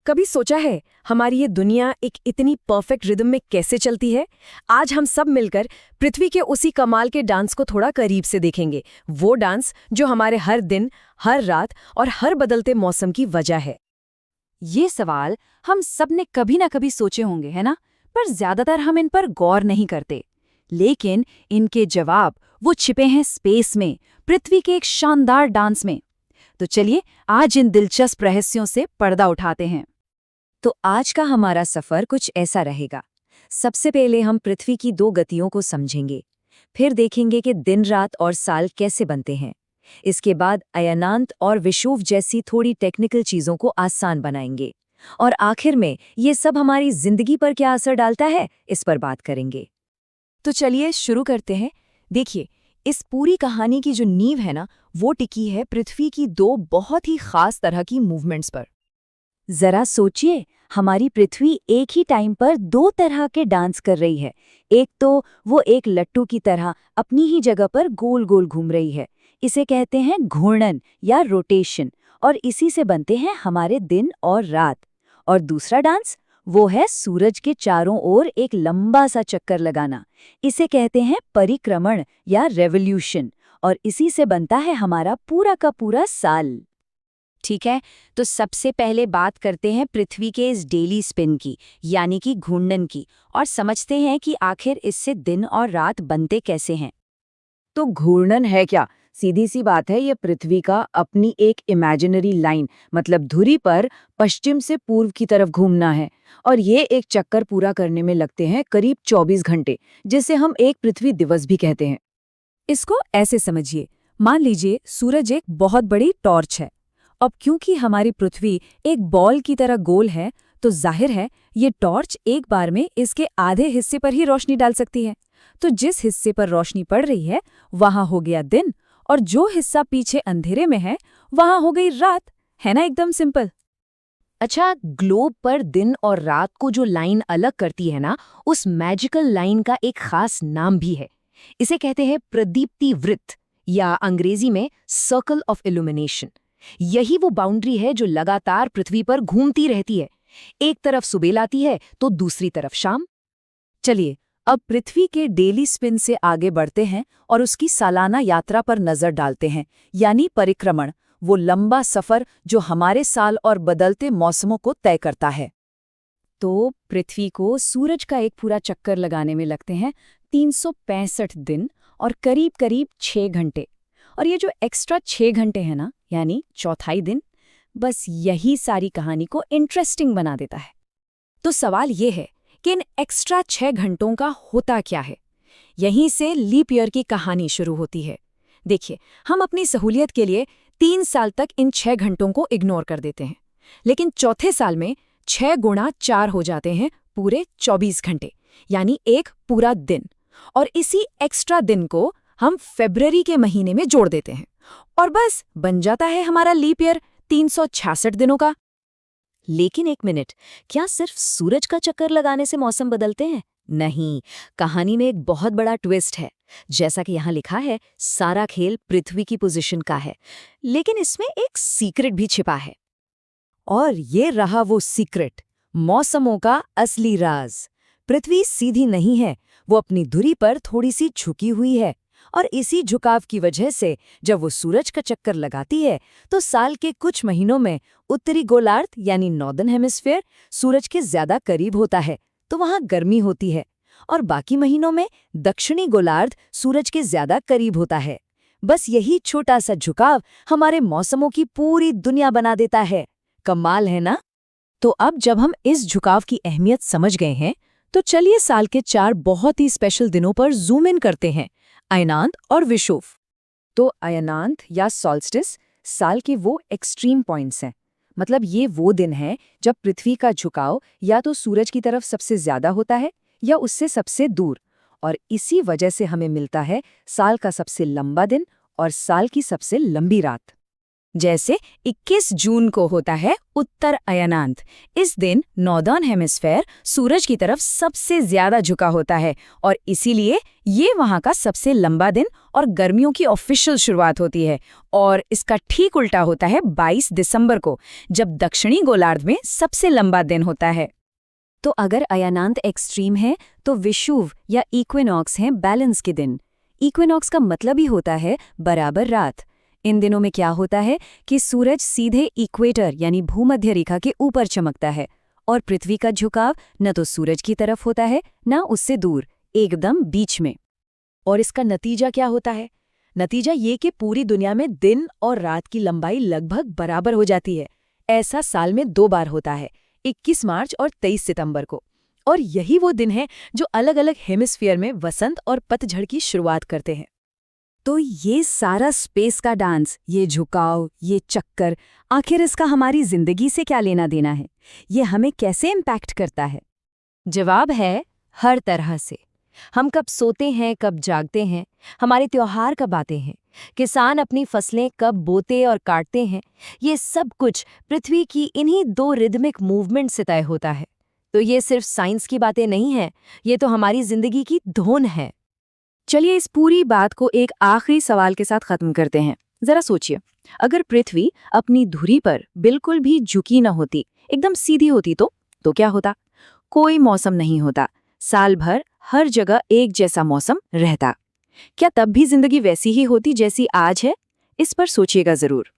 कभी सोचा है हमारी ये दुनिया एक इतनी परफेक्ट रिदम में कैसे चलती है? आज हम सब मिलकर पृथ्वी के उसी कमाल के डांस को थोड़ा करीब से देखेंगे। वो डांस जो हमारे हर दिन, हर रात और हर बदलते मौसम की वजह है। ये सवाल हम सब ने कभी ना कभी सोचे होंगे, है ना? पर ज्यादातर हम इन पर गौर नहीं करते। लेकिन इनके जवाब वो छिपे हैं स्पेस में, पृथ्वी के एक शानदार डांस में। तो चलिए आज इन दिलचस्प रहस्यों से पर्दा उठाते हैं। तो आज का हमारा सफर कुछ ऐसा रहेगा। सबसे पहले हम पृथ्वी की दो गतियों को समझेंगे, फिर देखेंगे कि दिन रात और साल कैसे बनते हैं। इसके बाद अयनांत और विषुव जैसी थोड़ी टेक्निकल चीजों को आसान बनाएंगे, और आखिर में ये सब हमारी जिंदगी पर क्या असर डालता है, इस पर बात करेंगे। तो चलिए शुरू करते हैं। देखिए, इस पूरी कहानी की जो नींव है ना, वो टिकी है पृथ्वी की दो बहुत ही खास तरह की मूवमेंट्स पर। जरा सोचिए, हमारी पृथ्वी एक ही टाइम पर दो तरह के डांस कर रही है। एक तो वो एक लट्टू की तरह अपनी ही जगह पर गोल गोल घूम रही है, इसे कहते हैं घूर्णन या रोटेशन, और इसी से बनते हैं हमारे दिन और रात। और दूसरा डांस, वो है सूरज के चारों ओर एक लंबा सा चक्कर लगाना, इसे कहते हैं परिक्रमण या रेवोल्यूशन, और इसी से बनता है हमारा पूरा का पूरा साल। ठीक है, तो सबसे पहले बात करते हैं पृथ्वी के इस डेली स्पिन की, यानी कि घूर्णन की, और समझते हैं कि आखिर इससे दिन और रात बनते कैसे हैं। तो घूर्णन है क्या? सीधी सी बात है, ये पृथ्वी का अपनी एक इमेजिनरी लाइन, मतलब धुरी पर पश्चिम से पूर्व की तरफ घूमना है। और ये एक चक्कर पूरा करने में लगते हैं करीब 24 घंटे, जिसे हम एक पृथ्वी दिवस भी कहते हैं। इसको ऐसे समझिए, मान लीजिए सूरज एक बहुत बड़ी टॉर्च है। अब क्योंकि हमारी पृथ्वी एक बॉल की तरह गोल है, तो जाहिर है ये टॉर्च एक बार में इसके आधे हिस्से पर ही रोशनी डाल सकती है। तो जिस हिस्से पर रोशनी पड़ रही है वहां हो गया दिन, और जो हिस्सा पीछे अंधेरे में है वहां हो गई रात। है ना, एकदम सिंपल। अच्छा, ग्लोब पर दिन और रात को जो लाइन अलग करती है ना, उस मैजिकल लाइन का एक खास नाम भी है। इसे कहते हैं प्रदीप्ति वृत्त, या अंग्रेजी में सर्कल ऑफ इल्यूमिनेशन। यही वो बाउंड्री है जो लगातार पृथ्वी पर घूमती रहती है। एक तरफ सुबह आती है तो दूसरी तरफ शाम। चलिए अब पृथ्वी के डेली स्पिन से आगे बढ़ते हैं और उसकी सालाना यात्रा पर नजर डालते हैं, यानी परिक्रमण, वो लंबा सफर जो हमारे साल और बदलते मौसमों को तय करता है। तो पृथ्वी को सूरज का एक पूरा चक्कर लगाने में लगते हैं 365 दिन और करीब करीब 6 घंटे। और ये जो एक्स्ट्रा 6 घंटे हैं ना, यानी चौथाई दिन, बस यही सारी कहानी को इंटरेस्टिंग बना देता है। तो सवाल ये है कि इन एक्स्ट्रा 6 घंटों का होता क्या है? यहीं से लीप ईयर की कहानी शुरू होती है। देखिए, हम अपनी सहूलियत के लिए 3 साल तक इन 6 घंटों को इग्नोर कर देते हैं, लेकिन चौथे साल में 6 गुणा 4 हो जाते हैं पूरे 24 घंटे, यानी एक पूरा दिन। और इसी एक्स्ट्रा दिन को हम फरवरी के महीने में जोड़ देते हैं, और बस बन जाता है हमारा लीप ईयर 366 दिनों का। लेकिन एक मिनट, क्या सिर्फ सूरज का चक्कर लगाने से मौसम बदलते हैं? नहीं, कहानी में एक बहुत बड़ा ट्विस्ट है। जैसा कि यहाँ लिखा है, सारा खेल पृथ्वी की पोजीशन का है, लेकिन इसमें एक सीक्रेट भी छिपा है। और ये रहा वो सीक्रेट, मौसमों का असली राज। पृथ्वी सीधी नहीं है, वो अपनी धुरी पर थोड़ी सी झुकी हुई है, और इसी झुकाव की वजह से जब वो सूरज का चक्कर लगाती है तो साल के कुछ महीनों में उत्तरी गोलार्ध यानी नॉर्दर्न हेमिस्फीयर सूरज के ज्यादा करीब होता है, तो वहां गर्मी होती है, और बाकी महीनों में दक्षिणी गोलार्ध सूरज के ज्यादा करीब होता है। बस यही छोटा सा झुकाव हमारे मौसमों की पूरी दुनिया बना देता है। कमाल है ना? तो अब जब हम इस झुकाव की अहमियत समझ गए हैं, तो चलिए साल के 4 बहुत ही स्पेशल दिनों पर जूम इन करते हैं, अयनांत और विषुव। तो अयनांत या सॉल्स्टिस साल के वो एक्सट्रीम पॉइंट्स हैं। मतलब ये वो दिन है जब पृथ्वी का झुकाव या तो सूरज की तरफ सबसे ज्यादा होता है या उससे सबसे दूर, और इसी वजह से हमें मिलता है साल का सबसे लंबा दिन और साल की सबसे लंबी रात। जैसे 21 जून को होता है उत्तर अयनांत। इस दिन नॉर्दर्न हेमिस्फेयर सूरज की तरफ सबसे ज्यादा झुका होता है और इसीलिए ये वहां का सबसे लंबा दिन और गर्मियों की ऑफिशियल शुरुआत होती है। और इसका ठीक उल्टा होता है 22 दिसंबर को, जब दक्षिणी गोलार्ध में सबसे लंबा दिन होता है। तो अगर अयानांत एक्सट्रीम है तो विषुव या इक्विनॉक्स हैं बैलेंस के दिन। इक्विनॉक्स का मतलब ही होता है बराबर रात। इन दिनों में क्या होता है कि सूरज सीधे इक्वेटर यानी भूमध्य रेखा के ऊपर चमकता है और पृथ्वी का झुकाव न तो सूरज की तरफ होता है न उससे दूर, एकदम बीच में। और इसका नतीजा क्या होता है? नतीजा ये कि पूरी दुनिया में दिन और रात की लंबाई लगभग बराबर हो जाती है। ऐसा साल में 2 बार होता है, 21 मार्च और 23 सितंबर को। और यही वो दिन है जो अलग अलग हेमिस्फीयर में वसंत और पतझड़ की शुरुआत करते हैं। तो ये सारा स्पेस का डांस, ये झुकाव, ये चक्कर, आखिर इसका हमारी जिंदगी से क्या लेना देना है? ये हमें कैसे इम्पैक्ट करता है? जवाब है हर तरह से। हम कब सोते हैं, कब जागते हैं, हमारे त्योहार कब आते हैं, किसान अपनी फसलें कब बोते और काटते हैं, ये सब कुछ पृथ्वी की इन्हीं 2 रिदमिक मूवमेंट से तय होता है। तो ये सिर्फ साइंस की बातें नहीं हैं, ये तो हमारी जिंदगी की धुन है। चलिए इस पूरी बात को एक आखिरी सवाल के साथ खत्म करते हैं। जरा सोचिए, अगर पृथ्वी अपनी धुरी पर बिल्कुल भी झुकी न होती, एकदम सीधी होती तो क्या होता? कोई मौसम नहीं होता, साल भर हर जगह एक जैसा मौसम रहता। क्या तब भी जिंदगी वैसी ही होती जैसी आज है? इस पर सोचिएगा जरूर।